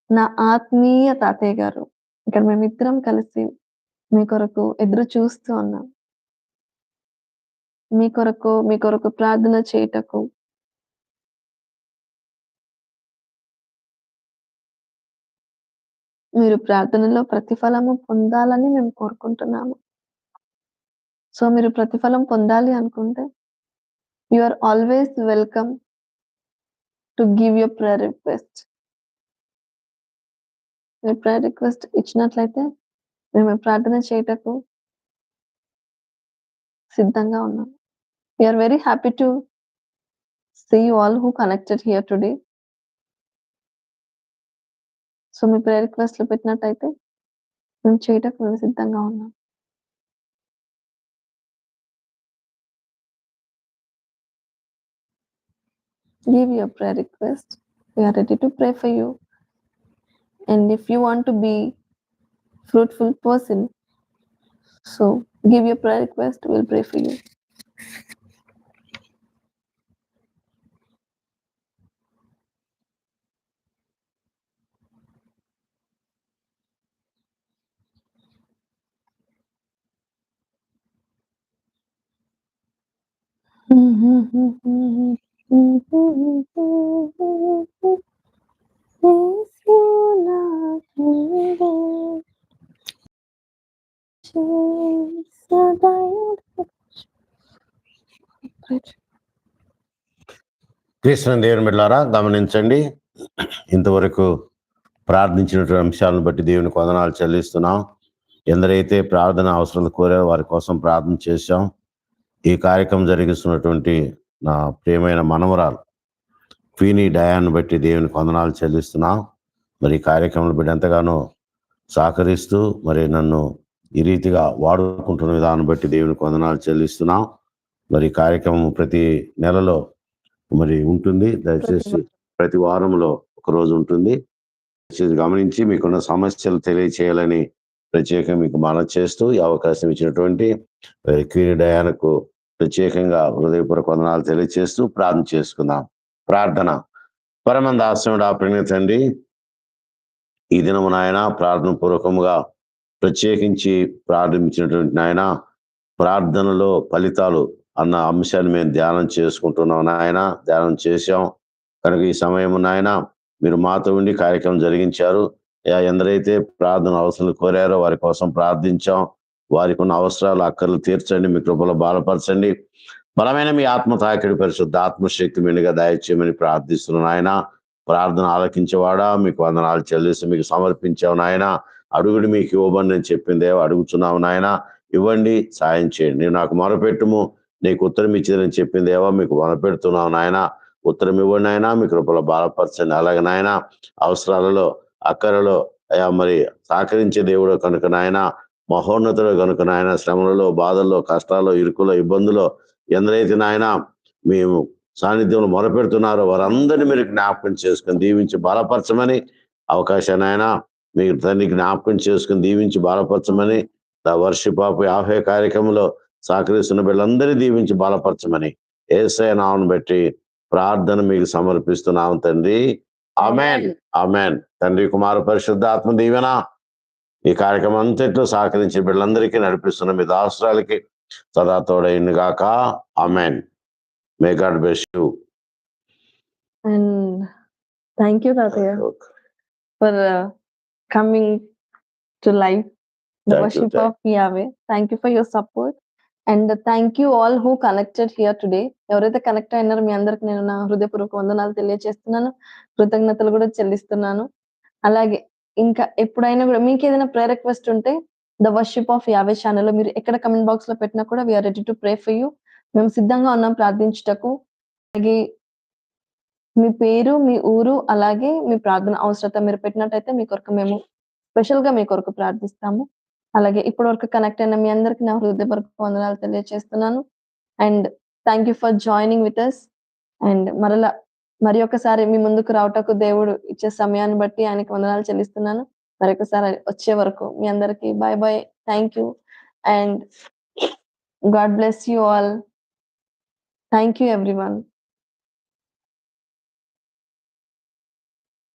నా ఆత్మీయ తాతయ్య గారు. ఇక్కడ మేమిద్దరం కలిసి మీ కొరకు ఎదురు చూస్తూ ఉన్నాం. మీ కొరకు ప్రార్థన చేయుటకు. మీరు ప్రార్థనలో ప్రతిఫలము పొందాలని మేము కోరుకుంటున్నాము. సో, మీరు ప్రతిఫలం పొందాలి అనుకుంటే, you are always welcome to give your prayer request. మీ ప్రేయర్ రిక్వెస్ట్ ఇచ్చినట్లయితే, మేము ప్రార్థన చేయుటకు సిద్ధంగా ఉన్నాం. We are very happy to see you all who connected here today. సో, మీ ప్రేయర్ రిక్వెస్ట్‌లు పెట్టినట్టయితే, మేము చేయటకు మేము సిద్ధంగా ఉన్నాం. Give your prayer request. We are ready to pray for you. And if you want to be fruitful person, so give your prayer request, we'll pray for you. క్రీస్తునందు దేవుని బిడ్డలారా గమనించండి. ఇంతవరకు ప్రార్థించినటువంటి అంశాలను బట్టి దేవునికి వందనాలు చెల్లిస్తున్నాం. ఎందరైతే ప్రార్థన అవసరాలు కోరారో వారి కోసం ప్రార్థన చేశాం. ఈ కార్యక్రమం జరిగిస్తున్నటువంటి నా ప్రియమైన మనవరాలు క్వీనీ డయాన్ బట్టి దేవునికి వందనాలు చెల్లిస్తున్నాం. మరి ఈ కార్యక్రమంలో బిడ్డ ఎంతగానో సహకరిస్తూ మరి నన్ను ఈ రీతిగా వాడుకుంటున్న విధానం బట్టి దేవునికి వందనాలు చెల్లిస్తున్నాం. మరి కార్యక్రమం ప్రతి నెలలో మరి ఉంటుంది. దయచేసి ప్రతి వారంలో ఒక రోజు ఉంటుంది. గమనించి మీకున్న సమస్యలు తెలియచేయాలని ప్రత్యేకంగా మీకు మనవి చేస్తూ ఈ అవకాశం ఇచ్చినటువంటి క్వీనీ డయానకు ప్రత్యేకంగా హృదయపూర్వక వందనాలు తెలియచేస్తూ ప్రార్థన చేసుకుందాం. ప్రార్థన. పరమంద ఆశ్రముడు ప్రేమ తండ్రి, ఈ దినము నాయన ప్రార్థన పూర్వకముగా ప్రత్యేకించి ప్రారంభించినటువంటి నాయన ప్రార్థనలో ఫలితాలు అన్న అంశాన్ని మేము ధ్యానం చేసుకుంటున్నాం నాయన. ధ్యానం చేశాం కనుక ఈ సమయం నాయన మీరు మాతో ఉండి కార్యక్రమం జరిగించారు. ఎందరైతే ప్రార్థన అవసరాలు కోరారో వారి కోసం ప్రార్థించాం. వారికి ఉన్న అవసరాలు అక్కర్లు తీర్చండి, మీ కృపలో బలపరచండి. బలమైన మీ ఆత్మ తాకిడి పరిశుద్ధ ఆత్మశక్తి మెండుగా దయచేయమని ప్రార్థిస్తున్నాను ఆయన. ప్రార్థన ఆలకించేవాడా మీకు వందనాలు చెల్లిస్తూ మీకు సమర్పించావు నాయన. అడుగుడు మీకు ఇవ్వబడి నేను చెప్పిందే అడుగుతున్నావు నాయన. ఇవ్వండి, సాయం చేయండి. నేను నాకు మొరపెట్టుము, నీకు ఉత్తరం ఇచ్చేదని చెప్పిందేవో మీకు మొరపెడుతున్నావు నాయన. ఉత్తరం ఇవ్వండి నాయన, మీ కృపలో బలపరచండి. అలాగే నాయన అవసరాలలో అక్కరలో అయా మరి సహకరించే దేవుడు కనుక నాయన, మహోన్నతుడు కనుక నాయన, శ్రమలలో బాధల్లో కష్టాల్లో ఇరుకులో ఇబ్బందులో ఎందరైతే నాయన మేము సాన్నిధ్యంలో మొరపెడుతున్నారో వారందరినీ మీరు జ్ఞాపకం చేసుకుని దీవించి బలపరచమని అవకాశాన్ని ఆయన మీరు దాన్ని జ్ఞాపకం చేసుకుని దీవించి బలపరచమని ద వర్షిప్ ఆఫ్ యాభై కార్యక్రమంలో సహకరిస్తున్న వీళ్ళందరినీ దీవించి బలపరచమని యేసయ్య నామమును బట్టి ప్రార్థన మీకు సమర్పిస్తున్నాం తండ్రి. ఆమెన్. ఆమెన్. తండ్రి కుమార పరిశుద్ధాత్మ దీవెన ఈ కార్యక్రమం అంతట్లో సహకరించి వీళ్ళందరికీ నడిపిస్తున్న మీ దాసురాలకి సదా తోడైంది గాక. Amen. May God bless you. And thank you, Tataya, for coming to live the worship of Yahweh. Thank you for your support. And thank you all who connected here today. ఎవరైతే కనెక్ట్ అయినారో మీ అందరికి నేను నా హృదయపూర్వక వందనాలు తెలియజేస్తున్నాను, కృతజ్ఞతలు కూడా చెల్లిస్తున్నాను. అలాగే ఇంకా ఎప్పుడైనా కూడా మీకు ఏదైనా ప్రేయర్ రిక్వెస్ట్ ఉంటే ద వర్షిప్ ఆఫ్ యావే ఛానల్లో మీరు ఎక్కడ కమెంట్ బాక్స్ లో పెట్టినా కూడా we're ready to pray for you. మేము సిద్ధంగా ఉన్నాం ప్రార్థించుటకు. అలాగే మీ పేరు, మీ ఊరు, అలాగే మీ ప్రార్థన అవసరత మీరు పెట్టినట్టయితే మీ కొరకు మేము స్పెషల్ గా మీ కొరకు ప్రార్థిస్తాము. అలాగే ఇప్పటి వరకు కనెక్ట్ అయిన మీ అందరికి నా హృదయపూర్వక వందనాలు తెలియజేస్తున్నాను. And thank you for joining with us. And మరి ఒకసారి మీ ముందుకు రావటకు దేవుడు ఇచ్చే సమయాన్ని బట్టి ఆయనకి వందనాలు చెల్లిస్తున్నాను. మరొకసారి వచ్చే వరకు మీ అందరికి bye bye. Thank you and God bless you all. Thank you everyone.